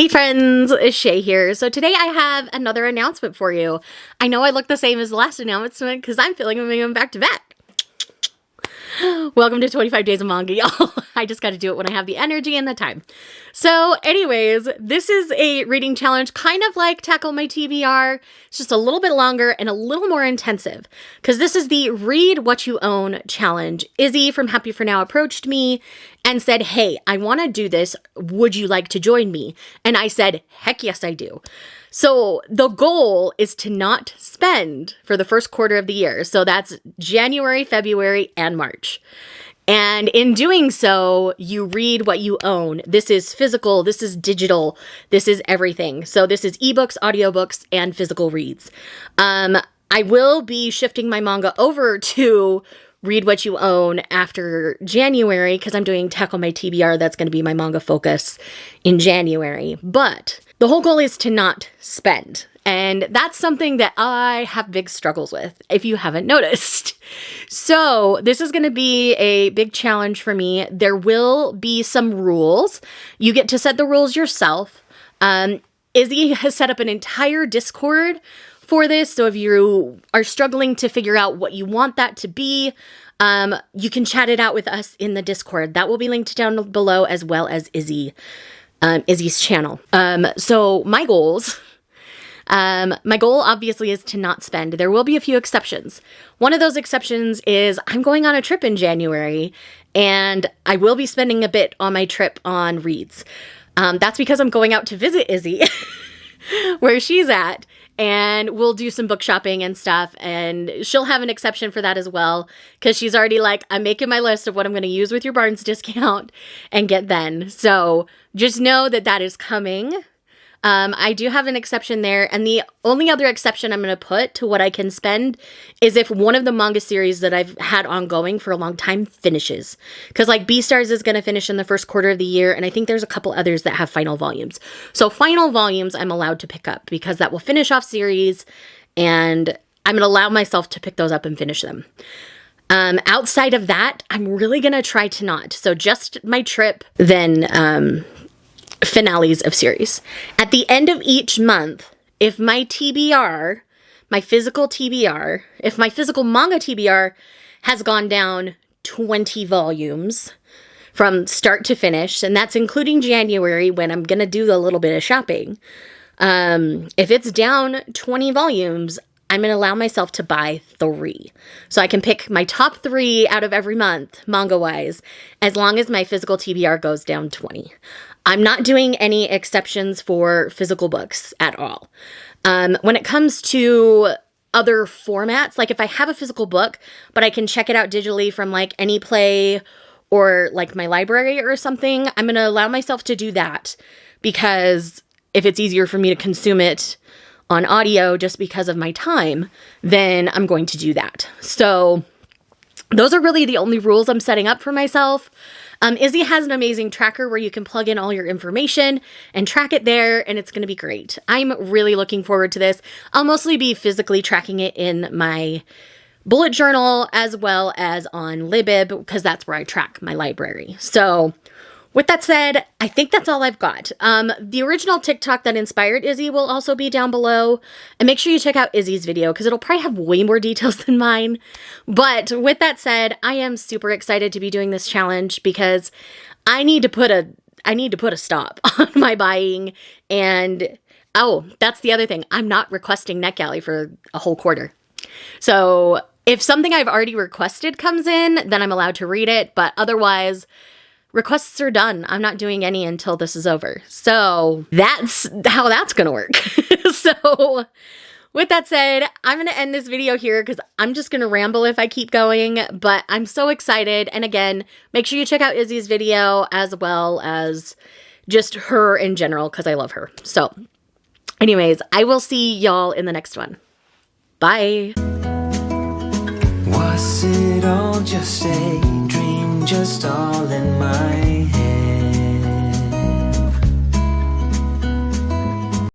Hey friends, it's Shay here. So today I have another announcement for you. I know I look the same as the last announcement because I'm feeling I'm going back to back. Welcome to 25 Days of Manga, y'all. I just got to do it when I have the energy and the time. So anyways, this is a reading challenge, kind of like Tackle My TBR. It's just a little bit longer and a little more intensive because this is the Read What You Own challenge. Izzy from Happy For Now approached me and said, hey, I want to do this. Would you like to join me? And I said, heck yes, I do. So the goal is to not spend for the first quarter of the year. So that's January, February, and March. And in doing so, you read what you own. This is physical, this is digital, this is everything. So this is ebooks, audiobooks, and physical reads. I will be shifting my manga over to Read What You Own after January because I'm doing Tackle My TBR. That's going to be my manga focus in January. But the whole goal is to not spend. And that's something that I have big struggles with, if you haven't noticed. So this is going to be a big challenge for me. There will be some rules. You get to set the rules yourself. Izzy has set up an entire Discord for this. So if you are struggling to figure out what you want that to be, you can chat it out with us in the Discord. That will be linked down below, as well as Izzy's channel. So my goals, my goal obviously is to not spend. There will be a few exceptions. One of those exceptions is I'm going on a trip in January and I will be spending a bit on my trip on reads. That's because I'm going out to visit Izzy where she's at, and we'll do some book shopping and stuff, and she'll have an exception for that as well because she's already like, I'm making my list of what I'm going to use with your Barnes discount and get then. So just know that that is coming. I do have an exception there, and the only other exception I'm going to put to what I can spend is if one of the manga series that I've had ongoing for a long time finishes. Because like Beastars is going to finish in the first quarter of the year, and I think there's a couple others that have final volumes. So final volumes I'm allowed to pick up because that will finish off series, and I'm going to allow myself to pick those up and finish them. Outside of that, I'm really going to try to not. So just my trip, then finales of series. At the end of each month, if my TBR, my physical TBR, if my physical manga TBR has gone down 20 volumes from start to finish, and that's including January when I'm going to do a little bit of shopping. If it's down 20 volumes, I'm going to allow myself to buy 3. So I can pick my top 3 out of every month, manga-wise, as long as my physical TBR goes down 20. I'm not doing any exceptions for physical books at all. When it comes to other formats, like if I have a physical book, but I can check it out digitally from like AnyPlay or like my library or something, I'm going to allow myself to do that because if it's easier for me to consume it on audio just because of my time, then I'm going to do that. So those are really the only rules I'm setting up for myself. Izzy has an amazing tracker where you can plug in all your information and track it there, and it's going to be great. I'm really looking forward to this. I'll mostly be physically tracking it in my bullet journal as well as on Libib because that's where I track my library. So with that said, I think that's all I've got. The original TikTok that inspired Izzy will also be down below. And make sure you check out Izzy's video because it'll probably have way more details than mine. But with that said, I am super excited to be doing this challenge because I need to put a stop on my buying. And oh, that's the other thing. I'm not requesting NetGalley for a whole quarter. So if something I've already requested comes in, then I'm allowed to read it. But otherwise, requests are done. I'm not doing any until this is over. So that's how that's going to work. So with that said, I'm going to end this video here because I'm just going to ramble if I keep going, but I'm so excited. And again, make sure you check out Izzy's video as well as just her in general because I love her. So anyways, I will see y'all in the next one. Bye. Was it all just a dream, just all in my head?